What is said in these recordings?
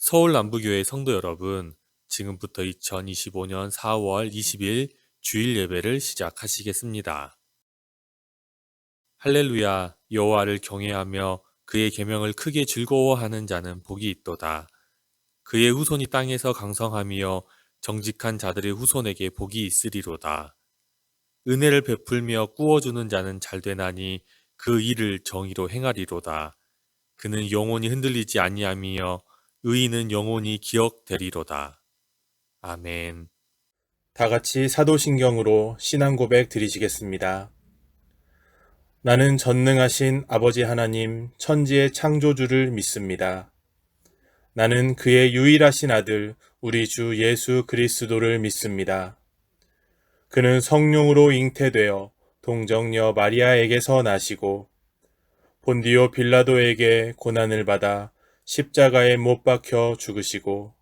서울 남부교회 성도 여러분, 지금부터 2025년 4월 20일 주일 예배를 시작하시겠습니다. 할렐루야, 여호와를 경외하며 그의 계명을 크게 즐거워하는 자는 복이 있도다. 그의 후손이 땅에서 강성하며 정직한 자들의 후손에게 복이 있으리로다. 은혜를 베풀며 꾸어주는 자는 잘되나니 그 일을 정의로 행하리로다. 그는 영원히 흔들리지 아니하며 의인은 영원히 기억되리로다. 아멘. 다 같이 사도신경으로 신앙 고백 드리시겠습니다. 나는 전능하신 아버지 하나님 천지의 창조주를 믿습니다. 나는 그의 유일하신 아들 우리 주 예수 그리스도를 믿습니다. 그는 성령으로 잉태되어 동정녀 마리아에게서 나시고 본디오 빌라도에게 고난을 받아 십자가에 못 박혀 죽으시고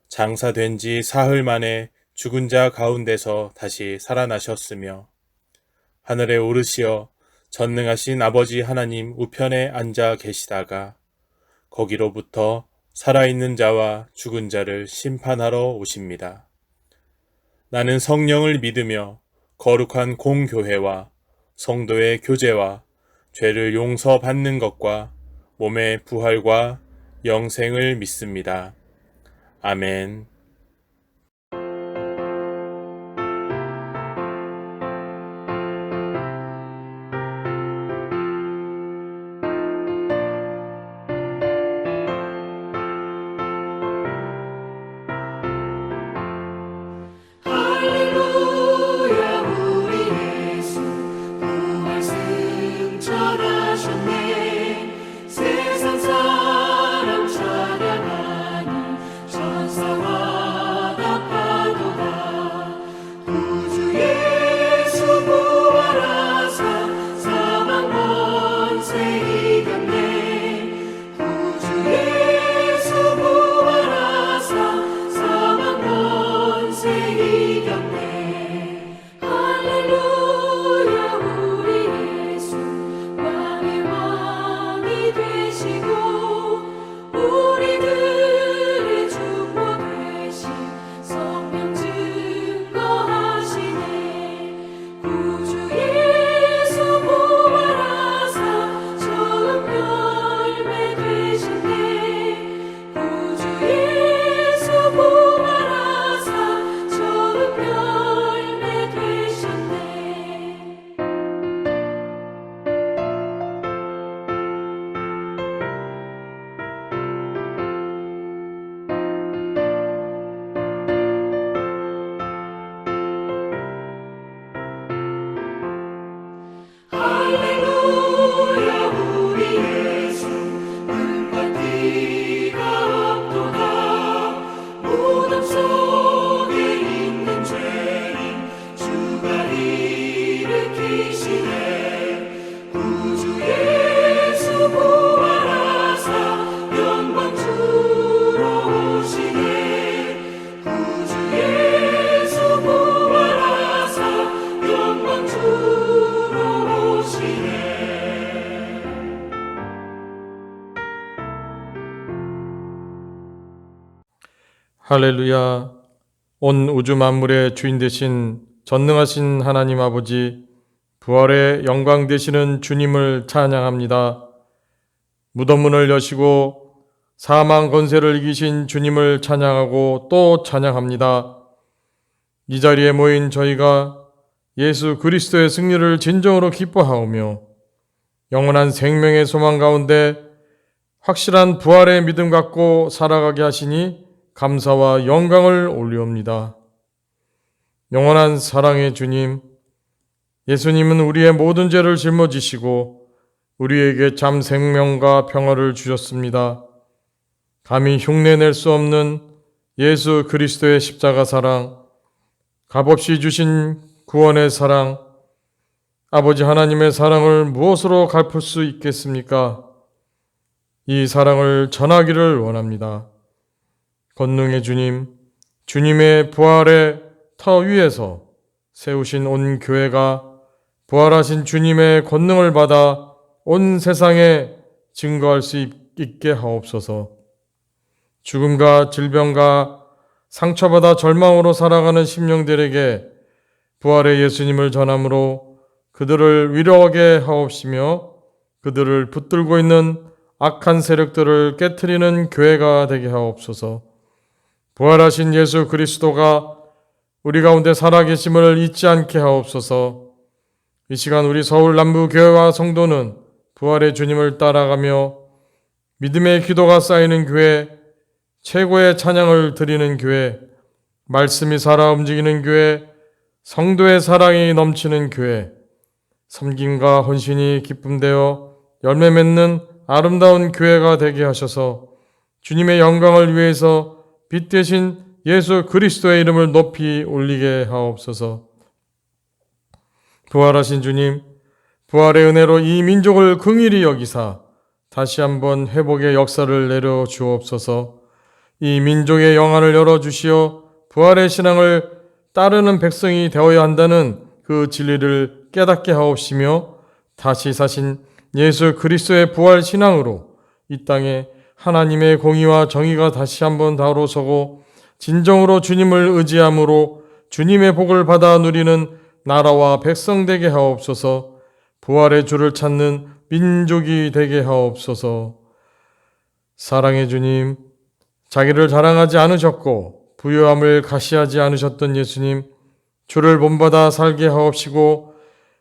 장사된 지 사흘 만에 죽은 자 가운데서 다시 살아나셨으며 하늘에 오르시어 전능하신 아버지 하나님 우편에 앉아 계시다가 거기로부터 살아있는 자와 죽은 자를 심판하러 오십니다. 나는 성령을 믿으며 거룩한 공교회와 성도의 교제와 죄를 용서받는 것과 몸의 부활과 영생을 믿습니다. 아멘. 할렐루야 우리 예수 부활 승천하셨네. 세상 사람 찬양하니 천사와 답하도다. 구주 예수 부활하사 사망 권세 이겼네. 구주 예수 부활하사 사망 권세 이겼네. 할렐루야 우리 예수 왕의 왕이 되시고 우리들의 중보 되신 성령 증거하시네. 구주 예수 부활하사 처음 열매 되셨네. 구주 예수 부활하사 처음 열매 되셨네. 할렐루야 우리 예수 눈과 띠가 없도다. 무덤 속에 있는 죄인 주가 일으키시네. 구주 예수 부활하사 영광 주로 오시네. 구주 예수 부활하사 영광 주로 오시네. 할렐루야. 온 우주 만물의 주인 되신 전능하신 하나님 아버지, 부활의 영광 되시는 주님을 찬양합니다. 무덤문을 여시고 사망 권세를 이기신 주님을 찬양하고 또 찬양합니다. 이 자리에 모인 저희가 예수 그리스도의 승리를 진정으로 기뻐하오며 영원한 생명의 소망 가운데 확실한 부활의 믿음 갖고 살아가게 하시니 감사와 영광을 올리옵니다. 영원한 사랑의 주님, 예수님은 우리의 모든 죄를 짊어지시고 우리에게 참 생명과 평화를 주셨습니다. 감히 흉내낼 수 없는 예수 그리스도의 십자가 사랑, 값없이 주신 구원의 사랑, 아버지 하나님의 사랑을 무엇으로 갚을 수 있겠습니까? 이 사랑을 전하기를 원합니다. 권능의 주님, 주님의 부활의 터 위에서 세우신 온 교회가 부활하신 주님의 권능을 받아 온 세상에 증거할 수 있게 하옵소서. 죽음과 질병과 상처받아 절망으로 살아가는 심령들에게 부활의 예수님을 전함으로 그들을 위로하게 하옵시며 그들을 붙들고 있는 악한 세력들을 깨트리는 교회가 되게 하옵소서. 부활하신 예수 그리스도가 우리 가운데 살아계심을 잊지 않게 하옵소서. 이 시간 우리 서울 남부교회와 성도는 부활의 주님을 따라가며 믿음의 기도가 쌓이는 교회, 최고의 찬양을 드리는 교회, 말씀이 살아 움직이는 교회, 성도의 사랑이 넘치는 교회, 섬김과 헌신이 기쁨되어 열매 맺는 아름다운 교회가 되게 하셔서 주님의 영광을 위해서 빛 대신 예수 그리스도의 이름을 높이 올리게 하옵소서. 부활하신 주님, 부활의 은혜로 이 민족을 긍휼히 여기사 다시 한번 회복의 역사를 내려 주옵소서. 이 민족의 영안을 열어주시어 부활의 신앙을 따르는 백성이 되어야 한다는 그 진리를 깨닫게 하옵시며 다시 사신 예수 그리스도의 부활 신앙으로 이 땅에 하나님의 공의와 정의가 다시 한번 다로서고 진정으로 주님을 의지함으로 주님의 복을 받아 누리는 나라와 백성 되게 하옵소서. 부활의 주를 찾는 민족이 되게 하옵소서. 사랑의 주님, 자기를 자랑하지 않으셨고 부요함을 가시하지 않으셨던 예수님, 주를 본받아 살게 하옵시고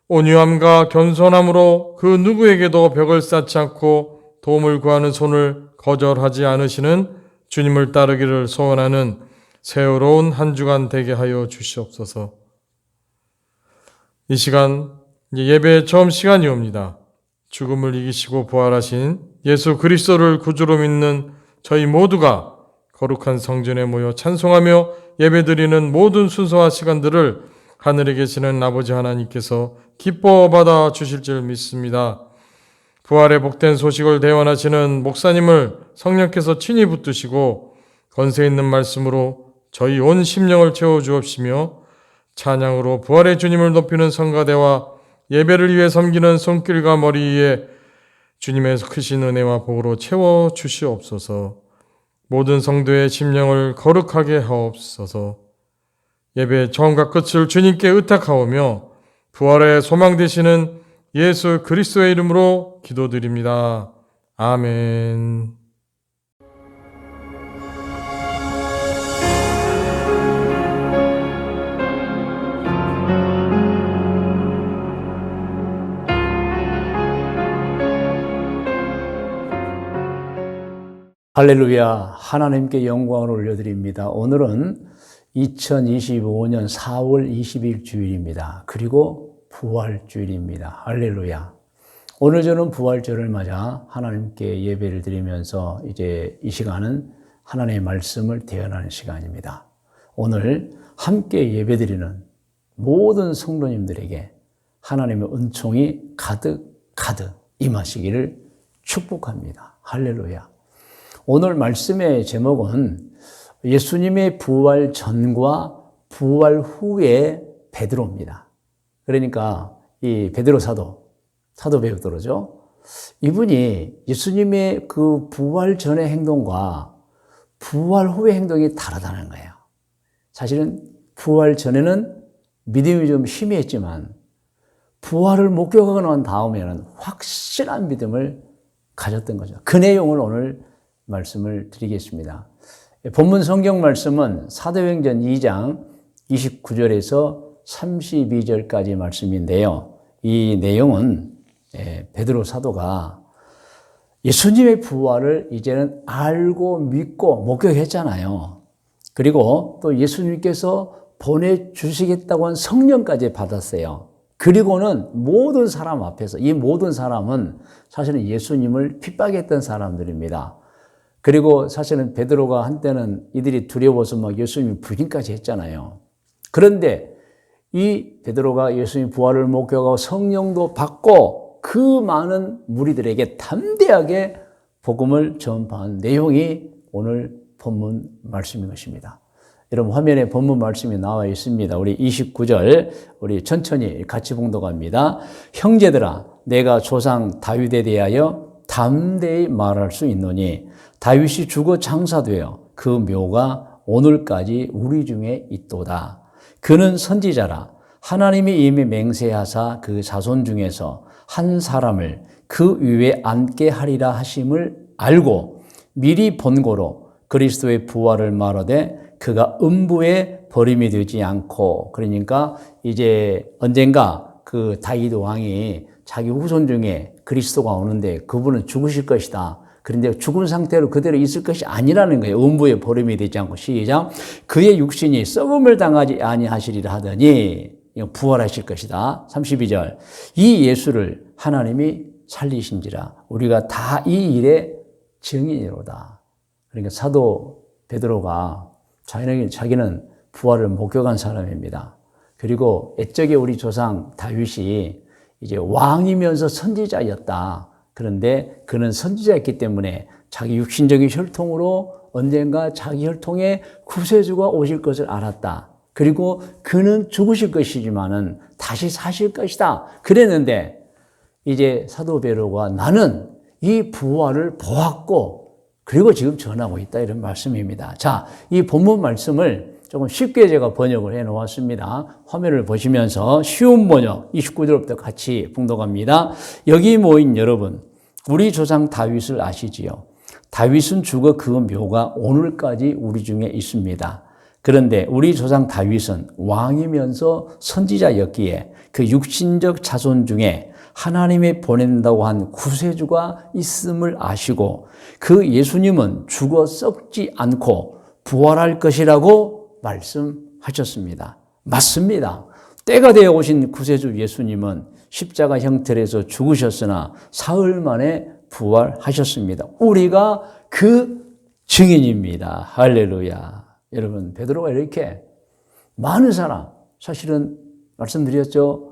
온유함과 겸손함으로 그 누구에게도 벽을 쌓지 않고 도움을 구하는 손을 거절하지 않으시는 주님을 따르기를 소원하는 새로운 한 주간 되게 하여 주시옵소서. 이 시간 예배의 처음 시간이 옵니다. 죽음을 이기시고 부활하신 예수 그리스도를 구주로 믿는 저희 모두가 거룩한 성전에 모여 찬송하며 예배드리는 모든 순서와 시간들을 하늘에 계시는 아버지 하나님께서 기뻐 받아 주실 줄 믿습니다. 부활의 복된 소식을 대원하시는 목사님을 성령께서 친히 붙드시고 권세 있는 말씀으로 저희 온 심령을 채워 주옵시며 찬양으로 부활의 주님을 높이는 성가대와 예배를 위해 섬기는 손길과 머리 위에 주님의 크신 은혜와 복으로 채워 주시옵소서. 모든 성도의 심령을 거룩하게 하옵소서. 예배 처음과 끝을 주님께 의탁하오며 부활의 소망 되시는 예수 그리스도의 이름으로 기도드립니다. 아멘. 할렐루야, 하나님께 영광을 올려드립니다. 오늘은 2025년 4월 20일 주일입니다. 그리고 부활주일입니다. 할렐루야. 오늘 저는 부활절을 맞아 하나님께 예배를 드리면서 이제 이 시간은 하나님의 말씀을 대언하는 시간입니다. 오늘 함께 예배드리는 모든 성도님들에게 하나님의 은총이 가득 임하시기를 축복합니다. 할렐루야. 오늘 말씀의 제목은 예수님의 부활 전과 부활 후의 베드로입니다. 그러니까 이 베드로 사도 베드로죠. 이분이 예수님의 그 부활 전의 행동과 부활 후의 행동이 다르다는 거예요. 사실은 부활 전에는 믿음이 좀 희미했지만 부활을 목격하고 난 다음에는 확실한 믿음을 가졌던 거죠. 그 내용을 오늘 말씀을 드리겠습니다. 본문 성경 말씀은 사도행전 2장 29절에서 32절까지 말씀인데요. 이 내용은 베드로 사도가 예수님의 부활을 이제는 알고 믿고 목격했잖아요. 그리고 또 예수님께서 보내주시겠다고 한 성령까지 받았어요. 그리고는 모든 사람 앞에서, 이 모든 사람은 사실은 예수님을 핍박했던 사람들입니다. 그리고 사실은 베드로가 한때는 이들이 두려워서 막 예수님 부인까지 했잖아요. 그런데 이 베드로가 예수님 부활을 목격하고 성령도 받고 그 많은 무리들에게 담대하게 복음을 전파한 내용이 오늘 본문 말씀인 것입니다. 여러분 화면에 본문 말씀이 나와 있습니다. 우리 29절 우리 천천히 같이 봉독합니다. 형제들아, 내가 조상 다윗에 대하여 담대히 말할 수 있노니 다윗이 죽어 장사되어 그 묘가 오늘까지 우리 중에 있도다. 그는 선지자라 하나님이 이미 맹세하사 그 자손 중에서 한 사람을 그 위에 앉게 하리라 하심을 알고 미리 본고로 그리스도의 부활을 말하되 그가 음부에 버림이 되지 않고, 그러니까 이제 언젠가 그 다윗 왕이 자기 후손 중에 그리스도가 오는데 그분은 죽으실 것이다. 그런데 죽은 상태로 그대로 있을 것이 아니라는 거예요. 음부에 버림이 되지 않고. 시작. 그의 육신이 썩음을 당하지 아니하시리라 하더니 부활하실 것이다. 32절. 이 예수를 하나님이 살리신지라 우리가 다 이 일의 증인이로다. 그러니까 사도 베드로가 자기는 부활을 목격한 사람입니다. 그리고 옛적에 우리 조상 다윗이 이제 왕이면서 선지자였다. 그런데 그는 선지자였기 때문에 자기 육신적인 혈통으로 언젠가 자기 혈통에 구세주가 오실 것을 알았다. 그리고 그는 죽으실 것이지만은 다시 사실 것이다. 그랬는데 이제 사도 베드로가 나는 이 부활을 보았고 그리고 지금 전하고 있다, 이런 말씀입니다. 자, 이 본문 말씀을 조금 쉽게 제가 번역을 해 놓았습니다. 화면을 보시면서 쉬운 번역 29절부터 같이 봉독합니다. 여기 모인 여러분, 우리 조상 다윗을 아시지요? 다윗은 죽어 그 묘가 오늘까지 우리 중에 있습니다. 그런데 우리 조상 다윗은 왕이면서 선지자였기에 그 육신적 자손 중에 하나님이 보낸다고 한 구세주가 있음을 아시고 그 예수님은 죽어 썩지 않고 부활할 것이라고 말씀하셨습니다. 맞습니다. 때가 되어 오신 구세주 예수님은 십자가 형틀에서 죽으셨으나 사흘 만에 부활하셨습니다. 우리가 그 증인입니다. 할렐루야. 여러분, 베드로가 이렇게 많은 사람, 사실은 말씀드렸죠.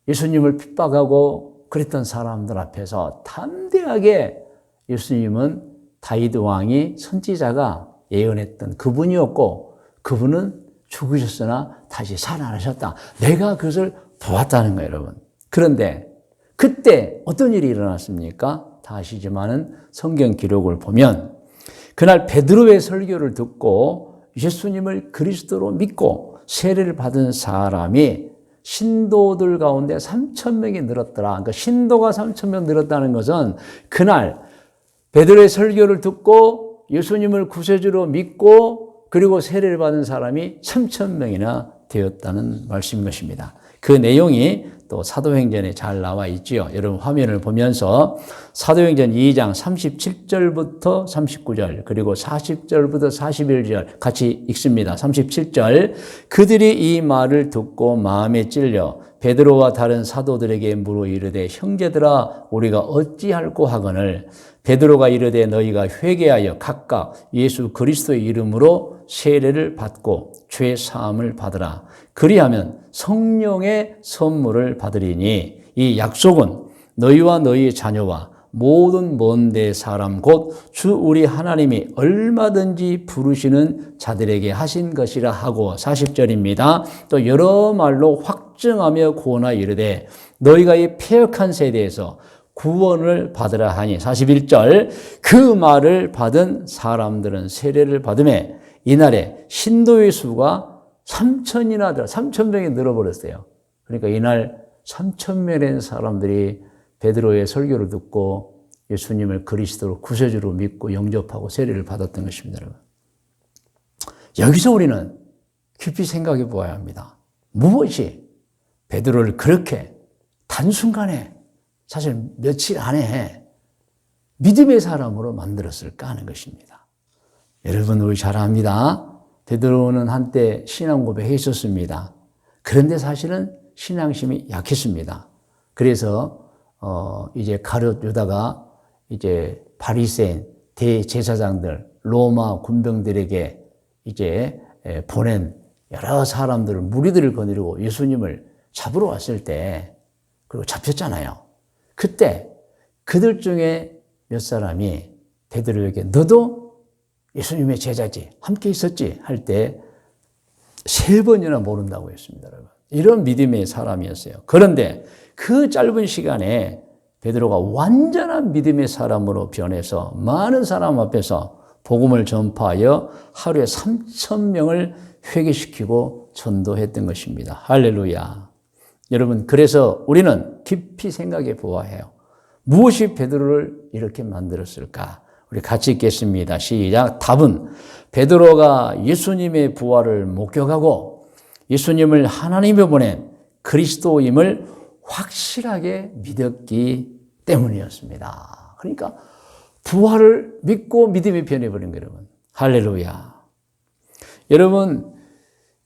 예수님을 핍박하고 그랬던 사람들 앞에서 담대하게 예수님은 다윗 왕이 선지자가 예언했던 그분이었고 그분은 죽으셨으나 다시 살아나셨다. 내가 그것을 보았다는 거예요, 여러분. 그런데 그때 어떤 일이 일어났습니까? 다 아시지만은 성경 기록을 보면 그날 베드로의 설교를 듣고 예수님을 그리스도로 믿고 세례를 받은 사람이 신도들 가운데 3,000명이 늘었더라. 그러니까 신도가 3,000명 늘었다는 것은 그날 베드로의 설교를 듣고 예수님을 구세주로 믿고 그리고 세례를 받은 사람이 3,000명이나 되었다는 말씀인 것입니다. 그 내용이 또 사도행전에 잘 나와 있지요. 여러분 화면을 보면서 사도행전 2장 37절부터 39절 그리고 40절부터 41절 같이 읽습니다. 37절 그들이 이 말을 듣고 마음에 찔려 베드로와 다른 사도들에게 물어 이르되 형제들아 우리가 어찌할꼬 하거늘 베드로가 이르되 너희가 회개하여 각각 예수 그리스도의 이름으로 세례를 받고 죄 사함을 받으라. 그리하면 성령의 선물을 받으리니 이 약속은 너희와 너희의 자녀와 모든 먼데 사람 곧 주 우리 하나님이 얼마든지 부르시는 자들에게 하신 것이라 하고 40절입니다. 또 여러 말로 확증하며 구원하 이르되 너희가 이 패역한 세대에서 구원을 받으라 하니 41절 그 말을 받은 사람들은 세례를 받음에 이날에 신도의 수가 3,000명이 늘어버렸어요. 그러니까 이날 3,000명의 사람들이 베드로의 설교를 듣고 예수님을 그리스도로 구세주로 믿고 영접하고 세례를 받았던 것입니다. 여러분. 여기서 우리는 깊이 생각해 보아야 합니다. 무엇이 베드로를 그렇게 단순간에 사실 며칠 안에 믿음의 사람으로 만들었을까 하는 것입니다. 여러분 우리 잘 압니다. 베드로는 한때 신앙 고백했었습니다. 그런데 사실은 신앙심이 약했습니다. 그래서 이제 가룟 유다가 이제 바리새인 대제사장들 로마 군병들에게 이제 보낸 여러 사람들을 무리들을 거느리고 예수님을 잡으러 왔을 때 그리고 잡혔잖아요. 그때 그들 중에 몇 사람이 베드로에게 너도 예수님의 제자지 함께 있었지 할 때 3번이나 모른다고 했습니다. 여러분. 이런 믿음의 사람이었어요. 그런데 그 짧은 시간에 베드로가 완전한 믿음의 사람으로 변해서 많은 사람 앞에서 복음을 전파하여 하루에 3,000명을 회개시키고 전도했던 것입니다. 할렐루야. 여러분, 그래서 우리는 깊이 생각해 보아야 해요. 무엇이 베드로를 이렇게 만들었을까? 우리 같이 읽겠습니다. 시작. 답은 베드로가 예수님의 부활을 목격하고 예수님을 하나님이 보낸 그리스도임을 확실하게 믿었기 때문이었습니다. 그러니까 부활을 믿고 믿음이 변해버린 거예요, 여러분. 할렐루야. 여러분,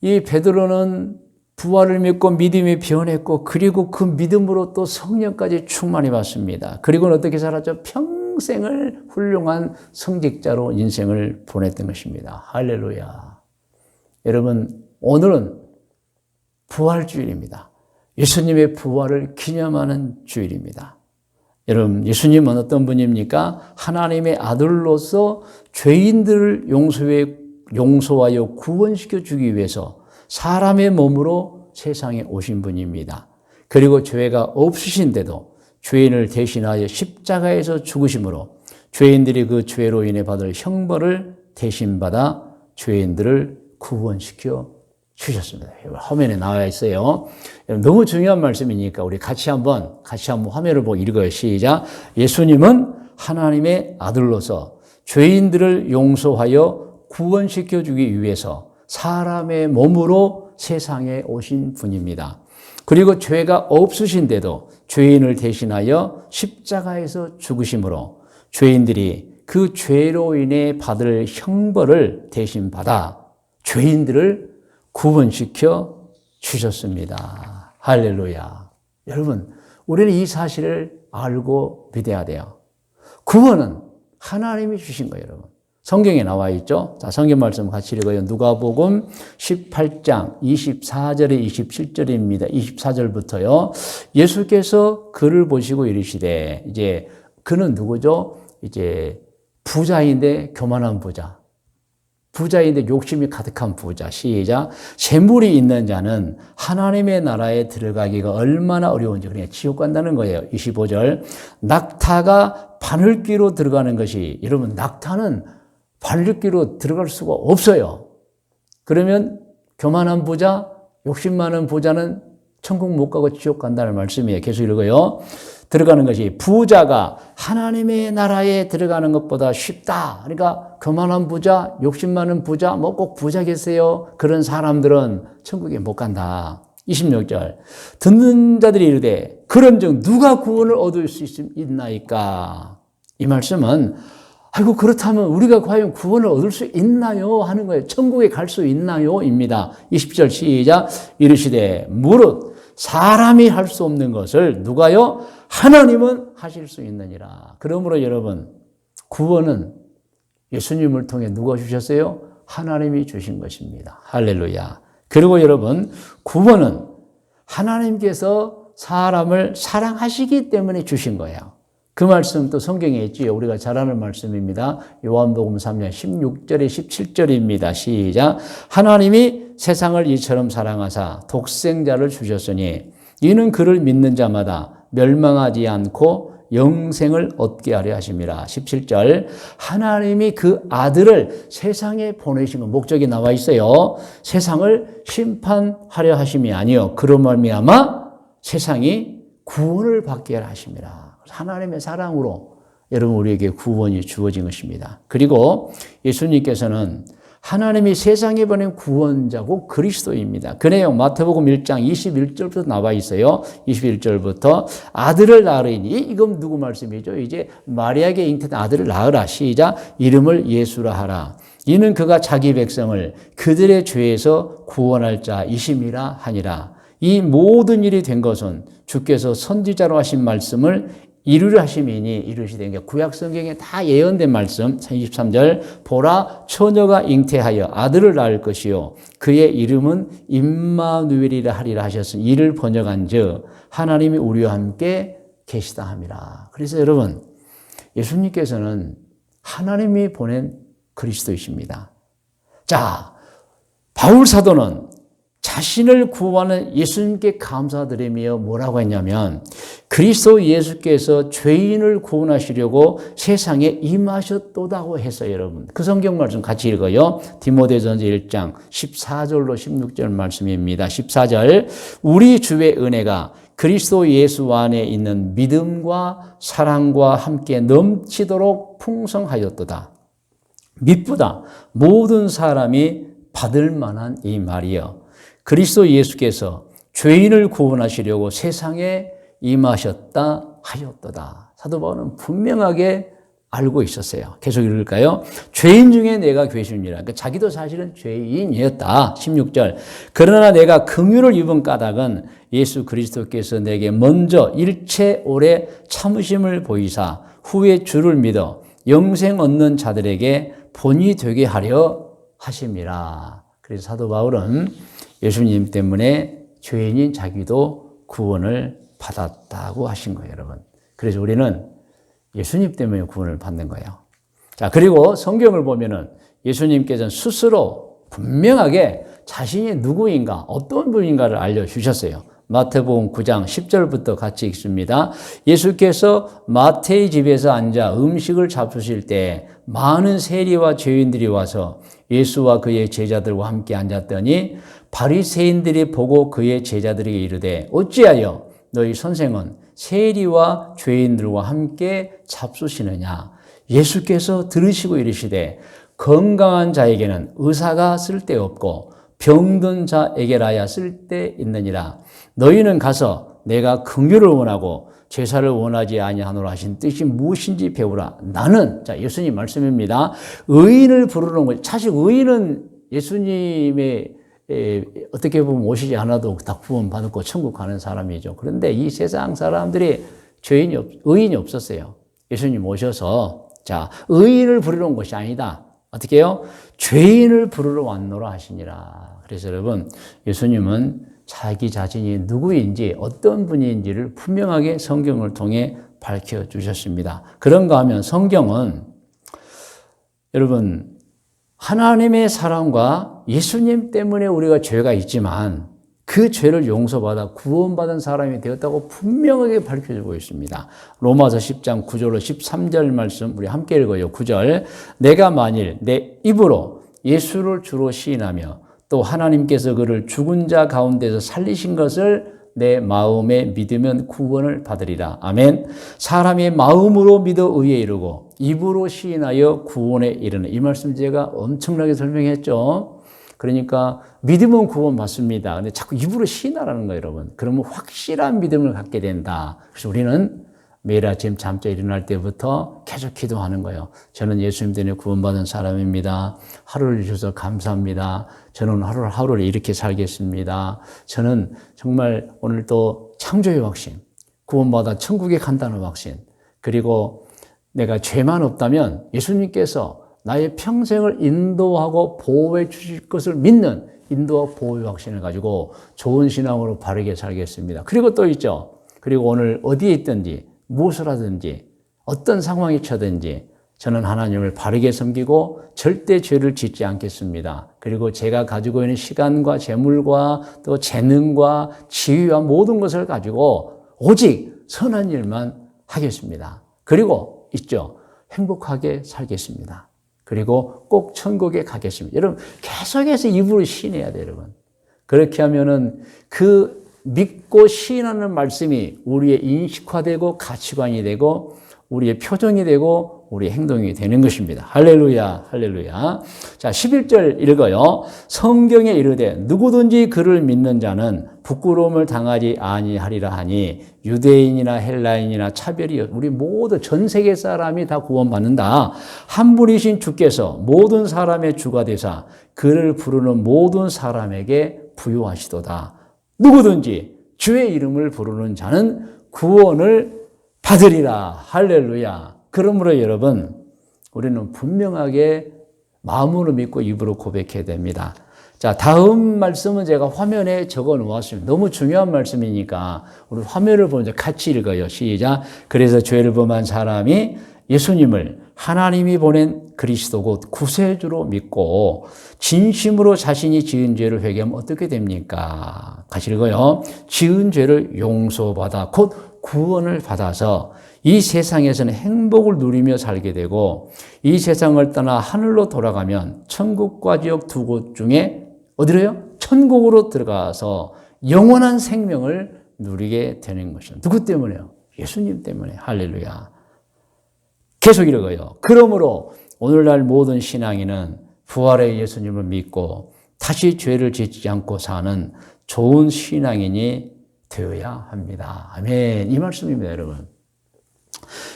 이 베드로는 부활을 믿고 믿음이 변했고, 그리고 그 믿음으로 또 성령까지 충만히 받습니다. 그리고는 어떻게 살았죠? 평생을 훌륭한 성직자로 인생을 보냈던 것입니다. 할렐루야. 여러분, 오늘은 부활주일입니다. 예수님의 부활을 기념하는 주일입니다. 여러분, 예수님은 어떤 분입니까? 하나님의 아들로서 죄인들을 용서하여 구원시켜 주기 위해서 사람의 몸으로 세상에 오신 분입니다. 그리고 죄가 없으신데도 죄인을 대신하여 십자가에서 죽으심으로 죄인들이 그 죄로 인해 받을 형벌을 대신받아 죄인들을 구원시켜 주셨습니다. 화면에 나와 있어요. 너무 중요한 말씀이니까 우리 같이 한번 화면을 보고 읽어요. 시작. 예수님은 하나님의 아들로서 죄인들을 용서하여 구원시켜 주기 위해서 사람의 몸으로 세상에 오신 분입니다. 그리고 죄가 없으신데도 죄인을 대신하여 십자가에서 죽으심으로 죄인들이 그 죄로 인해 받을 형벌을 대신 받아 죄인들을 구원시켜 주셨습니다. 할렐루야. 여러분, 우리는 이 사실을 알고 믿어야 돼요. 구원은 하나님이 주신 거예요, 여러분. 성경에 나와 있죠. 자, 성경 말씀 같이 읽어요. 누가복음 18장 24절에 27절입니다. 24절부터요. 예수께서 그를 보시고 이르시되, 이제 그는 누구죠? 이제 부자인데 교만한 부자. 부자인데 욕심이 가득한 부자. 시작. 재물이 있는 자는 하나님의 나라에 들어가기가 얼마나 어려운지 그냥 지옥 간다는 거예요. 25절. 낙타가 바늘귀로 들어가는 것이, 여러분, 낙타는 바늘귀로 들어갈 수가 없어요. 그러면 교만한 부자, 욕심 많은 부자는 천국 못 가고 지옥 간다는 말씀이에요. 계속 읽어요. 들어가는 것이 부자가 하나님의 나라에 들어가는 것보다 쉽다. 그러니까 교만한 부자, 욕심 많은 부자, 뭐 꼭 부자겠어요. 그런 사람들은 천국에 못 간다. 26절. 듣는 자들이 이르되 그런즉 누가 구원을 얻을 수 있나이까? 이 말씀은 아이고 그렇다면 우리가 과연 구원을 얻을 수 있나요? 하는 거예요. 천국에 갈 수 있나요? 입니다. 20절 시작. 이르시되 무릇 사람이 할 수 없는 것을 누가요? 하나님은 하실 수 있느니라. 그러므로 여러분, 구원은 예수님을 통해 누가 주셨어요? 하나님이 주신 것입니다. 할렐루야. 그리고 여러분, 구원은 하나님께서 사람을 사랑하시기 때문에 주신 거예요. 그 말씀 또 성경에 있지요. 우리가 잘 아는 말씀입니다. 요한복음 3장 16절에 17절입니다. 시작. 하나님이 세상을 이처럼 사랑하사 독생자를 주셨으니 이는 그를 믿는 자마다 멸망하지 않고 영생을 얻게 하려 하심이라. 17절. 하나님이 그 아들을 세상에 보내신 것, 목적이 나와 있어요. 세상을 심판하려 하심이 아니요 그로 말미암아 세상이 구원을 받게 하려 하심이라. 하나님의 사랑으로 여러분 우리에게 구원이 주어진 것입니다. 그리고 예수님께서는 하나님이 세상에 보낸 구원자고 그리스도입니다. 그 내용 마태복음 1장 21절부터 나와 있어요. 21절부터 아들을 낳으리니, 이건 누구 말씀이죠? 이제 마리아에게 잉태된 아들을 낳으라. 시작. 이름을 예수라 하라. 이는 그가 자기 백성을 그들의 죄에서 구원할 자이심이라 하니라. 이 모든 일이 된 것은 주께서 선지자로 하신 말씀을 이루려 하심이니, 이루시되, 구약 성경에 다 예언된 말씀. 33절. 보라, 처녀가 잉태하여 아들을 낳을 것이요 그의 이름은 임마누엘이라 하리라 하셨으니 이를 번역한즉 하나님이 우리와 함께 계시다 함이라. 그래서 여러분, 예수님께서는 하나님이 보낸 그리스도이십니다. 자, 바울 사도는 자신을 구원하는 예수님께 감사드리며 뭐라고 했냐면 그리스도 예수께서 죄인을 구원하시려고 세상에 임하셨도다고 했어요, 여러분. 그 성경 말씀 같이 읽어요. 디모데전서 1장 14절로 16절 말씀입니다. 14절, 우리 주의 은혜가 그리스도 예수 안에 있는 믿음과 사랑과 함께 넘치도록 풍성하였도다. 미쁘다. 모든 사람이 받을 만한 이 말이요. 그리스도 예수께서 죄인을 구원하시려고 세상에 임하셨다 하였도다. 사도 바울은 분명하게 알고 있었어요. 계속 읽을까요? 죄인 중에 내가 괴순이라. 그러니까 자기도 사실은 죄인이었다. 16절. 그러나 내가 긍휼을 입은 까닭은 예수 그리스도께서 내게 먼저 일체 오래 참으심을 보이사 후에 주를 믿어 영생 얻는 자들에게 본이 되게 하려 하심이라. 그래서 사도 바울은 예수님 때문에 죄인인 자기도 구원을 받았다고 하신 거예요, 여러분. 그래서 우리는 예수님 때문에 구원을 받는 거예요. 자, 그리고 성경을 보면은 예수님께서는 스스로 분명하게 자신이 누구인가, 어떤 분인가를 알려주셨어요. 마태복음 9장 10절부터 같이 읽습니다. 예수께서 마태의 집에서 앉아 음식을 잡수실 때 많은 세리와 죄인들이 와서 예수와 그의 제자들과 함께 앉았더니 바리새인들이 보고 그의 제자들에게 이르되 어찌하여 너희 선생은 세리와 죄인들과 함께 잡수시느냐. 예수께서 들으시고 이르시되 건강한 자에게는 의사가 쓸데없고 병든 자에게라야 쓸데있느니라. 너희는 가서 내가 긍휼을 원하고 제사를 원하지 아니하노라 하신 뜻이 무엇인지 배우라. 나는, 자, 예수님 말씀입니다. 의인을 부르는 것, 사실 의인은 예수님의 어떻게 보면 오시지 않아도 다 구원 받고 천국 가는 사람이죠. 그런데 이 세상 사람들이 의인이 없었어요. 예수님 오셔서, 자, 의인을 부르는 것이 아니다. 어떻게 해요? 죄인을 부르러 왔노라 하시니라. 그래서 여러분, 예수님은 자기 자신이 누구인지 어떤 분인지를 분명하게 성경을 통해 밝혀주셨습니다. 그런가 하면 성경은 여러분, 하나님의 사랑과 예수님 때문에 우리가 죄가 있지만 그 죄를 용서받아 구원받은 사람이 되었다고 분명하게 밝혀주고 있습니다. 로마서 10장 9절로 13절 말씀 우리 함께 읽어요. 9절, 내가 만일 내 입으로 예수를 주로 시인하며 또 하나님께서 그를 죽은 자 가운데서 살리신 것을 내 마음에 믿으면 구원을 받으리라. 아멘. 사람이 마음으로 믿어 의에 이르고 입으로 시인하여 구원에 이르는, 이 말씀 제가 엄청나게 설명했죠. 그러니까 믿으면 구원 받습니다. 근데 자꾸 입으로 시인하라는 거예요, 여러분. 그러면 확실한 믿음을 갖게 된다. 그래서 우리는 매일 아침 잠자 일어날 때부터 계속 기도하는 거예요. 저는 예수님 때문에 구원받은 사람입니다. 하루를 주셔서 감사합니다. 저는 하루를 이렇게 살겠습니다. 저는 정말 오늘 또 창조의 확신, 구원받아 천국에 간다는 확신, 그리고 내가 죄만 없다면 예수님께서 나의 평생을 인도하고 보호해 주실 것을 믿는 인도와 보호의 확신을 가지고 좋은 신앙으로 바르게 살겠습니다. 그리고 또 있죠. 그리고 오늘 어디에 있든지 무엇을 하든지 어떤 상황이 처든지 저는 하나님을 바르게 섬기고 절대 죄를 짓지 않겠습니다. 그리고 제가 가지고 있는 시간과 재물과 또 재능과 지위와 모든 것을 가지고 오직 선한 일만 하겠습니다. 그리고 있죠. 행복하게 살겠습니다. 그리고 꼭 천국에 가겠습니다. 여러분, 계속해서 입으로 시인해야 돼요, 여러분. 그렇게 하면은 그 믿고 시인하는 말씀이 우리의 인식화되고 가치관이 되고 우리의 표정이 되고 우리의 행동이 되는 것입니다. 할렐루야, 할렐루야. 자, 11절 읽어요. 성경에 이르되 누구든지 그를 믿는 자는 부끄러움을 당하지 아니하리라 하니 유대인이나 헬라인이나 차별이 우리 모두 전 세계 사람이 다 구원받는다. 한 분이신 주께서 모든 사람의 주가 되사 그를 부르는 모든 사람에게 부요하시도다. 누구든지 주의 이름을 부르는 자는 구원을 받으리라. 할렐루야. 그러므로 여러분, 우리는 분명하게 마음으로 믿고 입으로 고백해야 됩니다. 자, 다음 말씀은 제가 화면에 적어 놓았습니다. 너무 중요한 말씀이니까 우리 화면을 보면서 같이 읽어요. 시작. 그래서 죄를 범한 사람이 예수님을 하나님이 보낸 그리스도 곧 구세주로 믿고 진심으로 자신이 지은 죄를 회개하면 어떻게 됩니까? 같이 읽어요. 지은 죄를 용서받아 곧 구원을 받아서 이 세상에서는 행복을 누리며 살게 되고 이 세상을 떠나 하늘로 돌아가면 천국과 지옥 두 곳 중에 어디로요? 천국으로 들어가서 영원한 생명을 누리게 되는 것이죠. 누구 때문에요? 예수님 때문에. 할렐루야. 계속 읽어요. 그러므로 오늘날 모든 신앙인은 부활의 예수님을 믿고 다시 죄를 짓지 않고 사는 좋은 신앙인이 되어야 합니다. 아멘. 이 말씀입니다, 여러분.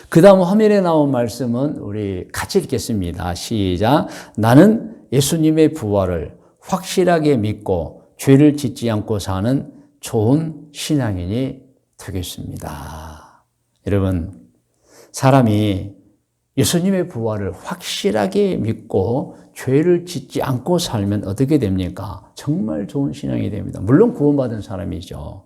그 다음 화면에 나온 말씀은 우리 같이 읽겠습니다. 시작. 나는 예수님의 부활을 확실하게 믿고 죄를 짓지 않고 사는 좋은 신앙인이 되겠습니다. 여러분, 사람이 예수님의 부활을 확실하게 믿고 죄를 짓지 않고 살면 어떻게 됩니까? 정말 좋은 신앙이 됩니다. 물론 구원받은 사람이죠.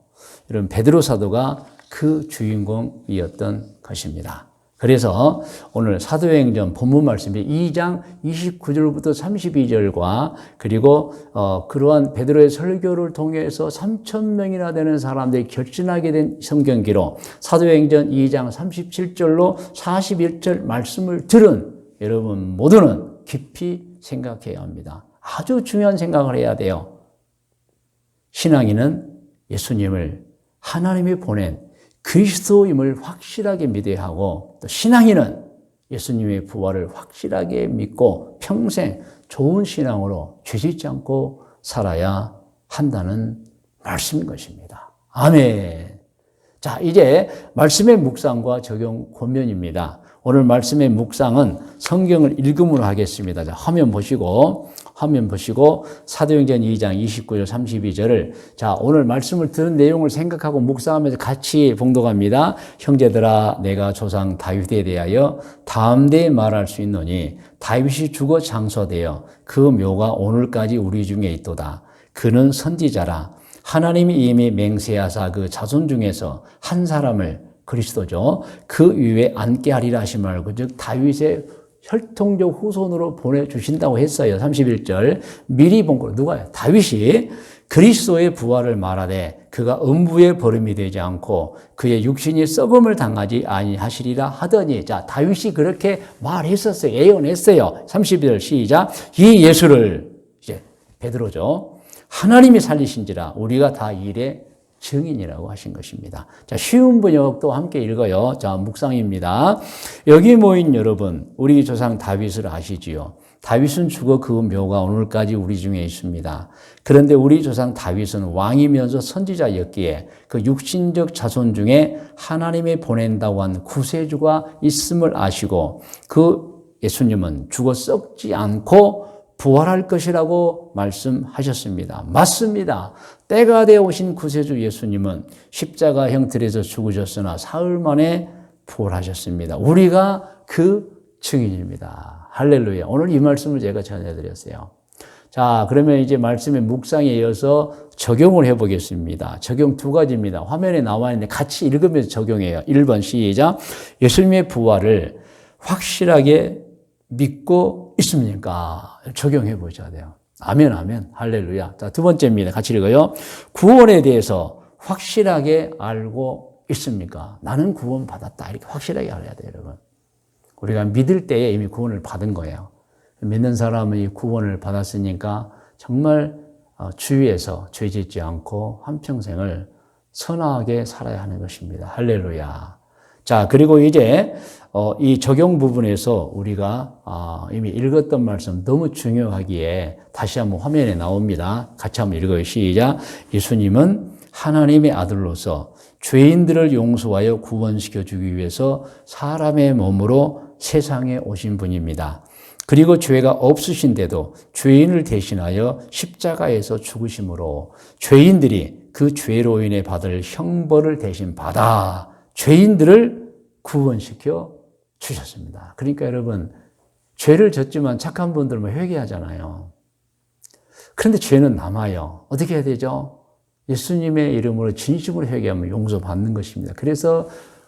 여러분, 베드로 사도가 그 주인공이었던 것입니다. 그래서 오늘 사도행전 본문 말씀이 2장 29절부터 32절과 그리고 그러한 베드로의 설교를 통해서 3,000명이나 되는 사람들이 결신하게 된 성경기로 사도행전 2장 37절로 41절 말씀을 들은 여러분 모두는 깊이 생각해야 합니다. 아주 중요한 생각을 해야 돼요. 신앙인은 예수님을 하나님이 보낸 그리스도임을 확실하게 믿어야 하고 또 신앙인은 예수님의 부활을 확실하게 믿고 평생 좋은 신앙으로 죄짓지 않고 살아야 한다는 말씀인 것입니다. 아멘. 자, 이제 말씀의 묵상과 적용 권면입니다. 오늘 말씀의 묵상은 성경을 읽음으로 하겠습니다. 자, 화면 보시고 사도행전 2장 29절 32절을 자, 오늘 말씀을 들은 내용을 생각하고 묵상하면서 같이 봉독합니다. 형제들아, 내가 조상 다윗에 대하여 다음대에 말할 수 있노니 다윗이 죽어 장사되어 그 묘가 오늘까지 우리 중에 있도다. 그는 선지자라. 하나님이 이미 맹세하사 그 자손 중에서 한 사람을 그리스도죠. 그 위에 앉게 하리라 하신 말고 즉 다윗의 혈통적 후손으로 보내주신다고 했어요. 31절 미리 본 거로 누가요? 다윗이 그리스도의 부활을 말하되 그가 음부의 버림이 되지 않고 그의 육신이 썩음을 당하지 아니하시리라 하더니 자 다윗이 그렇게 말했었어요. 예언했어요. 32절 시작. 이 예수를 이제 베드로죠. 하나님이 살리신지라 우리가 다 일의 증인이라고 하신 것입니다. 자, 쉬운 번역도 함께 읽어요. 자, 묵상입니다. 여기 모인 여러분, 우리 조상 다윗을 아시지요? 다윗은 죽어 그 묘가 오늘까지 우리 중에 있습니다. 그런데 우리 조상 다윗은 왕이면서 선지자였기에 그 육신적 자손 중에 하나님이 보낸다고 한 구세주가 있음을 아시고 그 예수님은 죽어 썩지 않고 부활할 것이라고 말씀하셨습니다. 맞습니다. 때가 되어 오신 구세주 예수님은 십자가 형틀에서 죽으셨으나 사흘 만에 부활하셨습니다. 우리가 그 증인입니다. 할렐루야. 오늘 이 말씀을 제가 전해드렸어요. 자, 그러면 이제 말씀의 묵상에 이어서 적용을 해보겠습니다. 적용 두 가지입니다. 화면에 나와 있는데 같이 읽으면서 적용해요. 1번 시작. 예수님의 부활을 확실하게 믿고 있습니까? 적용해 보셔야 돼요. 아멘, 아멘. 할렐루야. 자, 두 번째입니다. 같이 읽어요. 구원에 대해서 확실하게 알고 있습니까? 나는 구원 받았다. 이렇게 확실하게 알아야 돼요, 여러분. 우리가 믿을 때에 이미 구원을 받은 거예요. 믿는 사람은 이 구원을 받았으니까 정말 주위에서 죄 짓지 않고 한평생을 선하게 살아야 하는 것입니다. 할렐루야. 자, 그리고 이제 이 적용 부분에서 우리가 이미 읽었던 말씀 너무 중요하기에 다시 한번 화면에 나옵니다. 같이 한번 읽어요. 시작. 예수님은 하나님의 아들로서 죄인들을 용서하여 구원시켜 주기 위해서 사람의 몸으로 세상에 오신 분입니다. 그리고 죄가 없으신데도 죄인을 대신하여 십자가에서 죽으심으로 죄인들이 그 죄로 인해 받을 형벌을 대신 받아 죄인들을 구원시켜 주셨습니다. 그러니까 여러분, 죄를 졌지만 착한 분들은 회개하잖아요. 그런데 죄는 남아요. 어떻게 해야 되죠? 예수님의 이름으로 진심으로 회개하면 용서받는 것입니다. 그래서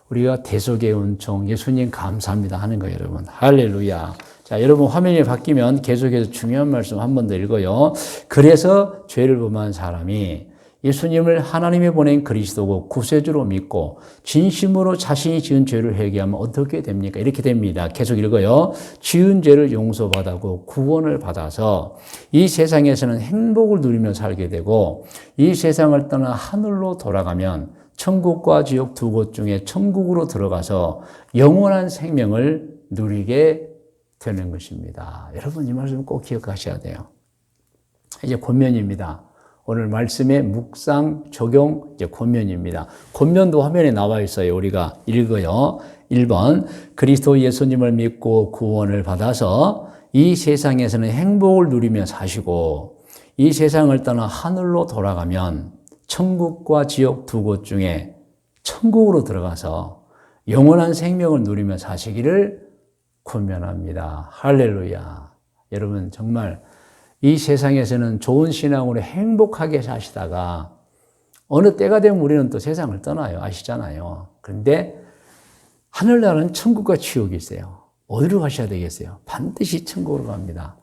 우리가 대속의 은총, 예수님 감사합니다 하는 거예요, 여러분. 할렐루야. 자, 여러분 화면이 바뀌면 계속해서 중요한 말씀 한 번 더 읽어요. 그래서 죄를 범한 사람이 예수님을 하나님이 보낸 그리스도고 구세주로 믿고 진심으로 자신이 지은 죄를 회개하면 어떻게 됩니까? 이렇게 됩니다. 계속 읽어요. 지은 죄를 용서받고 구원을 받아서 이 세상에서는 행복을 누리며 살게 되고 이 세상을 떠나 하늘로 돌아가면 천국과 지옥 두 곳 중에 천국으로 들어가서 영원한 생명을 누리게 되는 것입니다. 여러분 이 말씀 꼭 기억하셔야 돼요. 이제 권면입니다. 오늘 말씀의 묵상, 적용, 이제 권면입니다. 권면도 화면에 나와 있어요. 우리가 읽어요. 1번, 그리스도 예수님을 믿고 구원을 받아서 이 세상에서는 행복을 누리며 사시고 이 세상을 떠나 하늘로 돌아가면 천국과 지옥 두 곳 중에 천국으로 들어가서 영원한 생명을 누리며 사시기를 권면합니다. 할렐루야. 여러분 정말 이 세상에서는 좋은 신앙으로 행복하게 사시다가 어느 때가 되면 우리는 또 세상을 떠나요. 아시잖아요. 그런데 하늘나라는 천국과 지옥이 있어요. 어디로 가셔야 되겠어요? 반드시 천국으로 갑니다.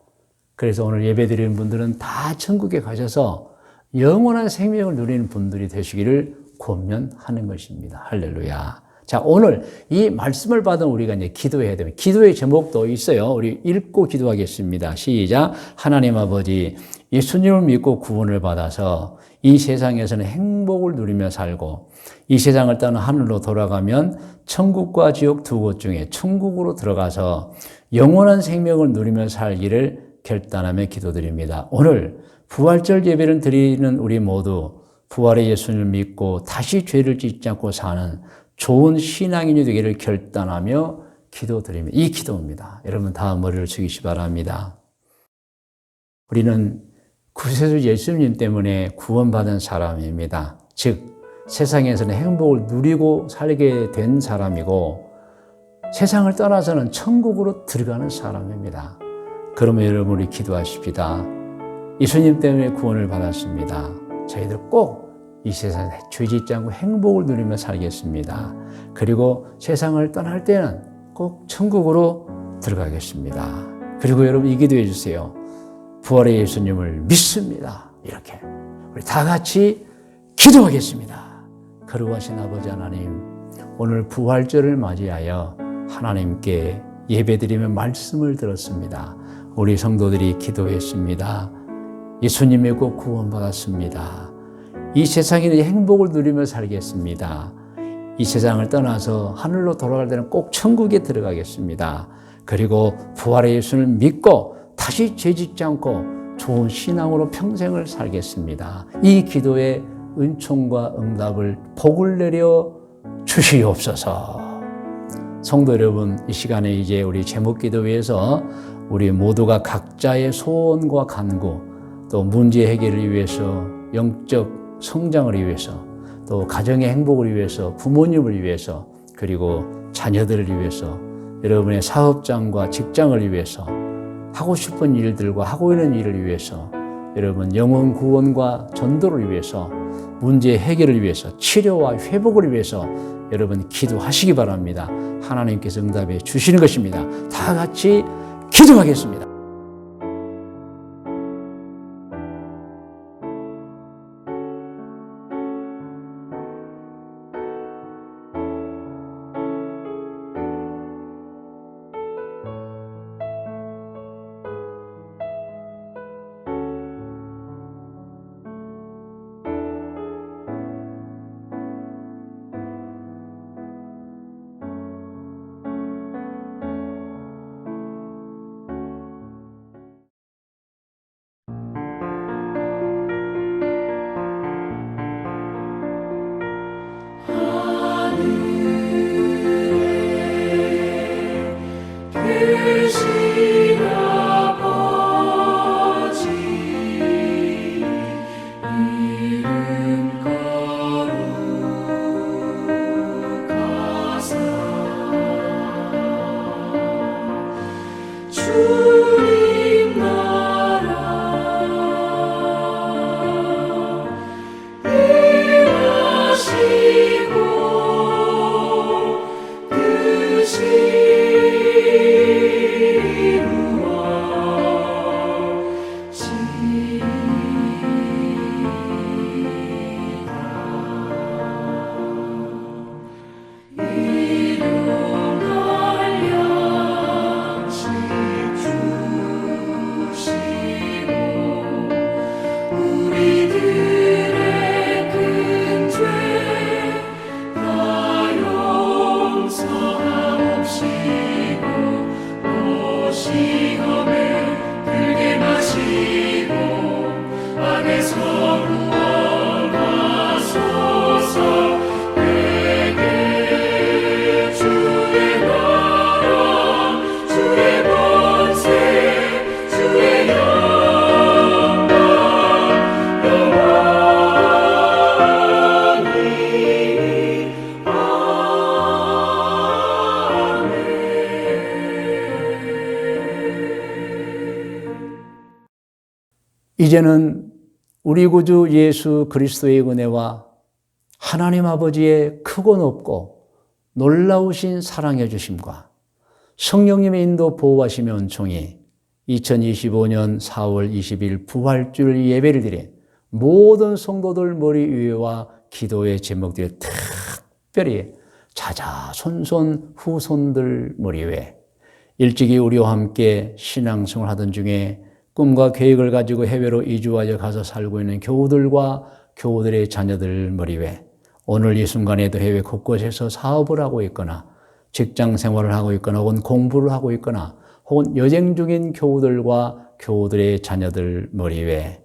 그래서 오늘 예배드리는 분들은 다 천국에 가셔서 영원한 생명을 누리는 분들이 되시기를 권면하는 것입니다. 할렐루야. 자, 오늘 이 말씀을 받은 우리가 이제 기도해야 됩니다. 기도의 제목도 있어요. 우리 읽고 기도하겠습니다. 시작. 하나님 아버지, 예수님을 믿고 구원을 받아서 이 세상에서는 행복을 누리며 살고 이 세상을 떠나 하늘로 돌아가면 천국과 지옥 두 곳 중에 천국으로 들어가서 영원한 생명을 누리며 살기를 결단하며 기도드립니다. 오늘 부활절 예배를 드리는 우리 모두 부활의 예수님을 믿고 다시 죄를 짓지 않고 사는 좋은 신앙인이 되기를 결단하며 기도드립니다. 이 기도입니다. 여러분 다 머리를 숙이시 바랍니다. 우리는 구세주 예수님 때문에 구원받은 사람입니다. 즉 세상에서는 행복을 누리고 살게 된 사람이고 세상을 떠나서는 천국으로 들어가는 사람입니다. 그러면 여러분 우리 기도하십시다. 예수님 때문에 구원을 받았습니다. 저희들 꼭 이 세상에 죄 짓지 않고 행복을 누리며 살겠습니다. 그리고 세상을 떠날 때는 꼭 천국으로 들어가겠습니다. 그리고 여러분 이 기도해 주세요. 부활의 예수님을 믿습니다. 이렇게 우리 다 같이 기도하겠습니다. 거룩하신 아버지 하나님, 오늘 부활절을 맞이하여 하나님께 예배드리며 말씀을 들었습니다. 우리 성도들이 기도했습니다. 예수님 믿고 구원받았습니다. 이 세상에는 행복을 누리며 살겠습니다. 이 세상을 떠나서 하늘로 돌아갈 때는 꼭 천국에 들어가겠습니다. 그리고 부활의 예수를 믿고 다시 죄 짓지 않고 좋은 신앙으로 평생을 살겠습니다. 이 기도에 은총과 응답을 복을 내려 주시옵소서. 성도 여러분, 이 시간에 이제 우리 제목기도회에서 우리 모두가 각자의 소원과 간구, 또 문제 해결을 위해서 영적 성장을 위해서 또 가정의 행복을 위해서 부모님을 위해서 그리고 자녀들을 위해서 여러분의 사업장과 직장을 위해서 하고 싶은 일들과 하고 있는 일을 위해서 여러분 영혼 구원과 전도를 위해서 문제 해결을 위해서 치료와 회복을 위해서 여러분 기도하시기 바랍니다. 하나님께서 응답해 주시는 것입니다. 다 같이 기도하겠습니다. 이제는 우리 구주 예수 그리스도의 은혜와 하나님 아버지의 크고 높고 놀라우신 사랑해 주심과 성령님의 인도 보호하시며 은총이 2025년 4월 20일 부활주일 예배를 드린 모든 성도들 머리 위와 기도의 제목들이 특별히 자자손손 후손들 머리 위에 일찍이 우리와 함께 신앙생활 하던 중에 꿈과 계획을 가지고 해외로 이주하여 가서 살고 있는 교우들과 교우들의 자녀들 머리 위에 오늘 이 순간에도 해외 곳곳에서 사업을 하고 있거나 직장 생활을 하고 있거나 혹은 공부를 하고 있거나 혹은 여행 중인 교우들과 교우들의 자녀들 머리 위에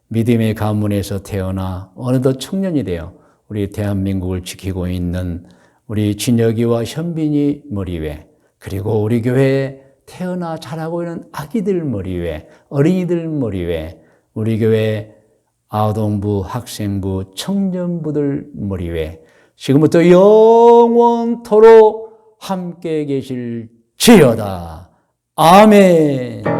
믿음의 가문에서 태어나 어느덧 청년이 되어 우리 대한민국을 지키고 있는 우리 진혁이와 현빈이 머리 위에 그리고 우리 교회에 태어나 자라고 있는 아기들 머리 위에 어린이들 머리 위에 우리 교회 아동부, 학생부, 청년부들 머리 위에 지금부터 영원토록 함께 계실지어다. 아멘.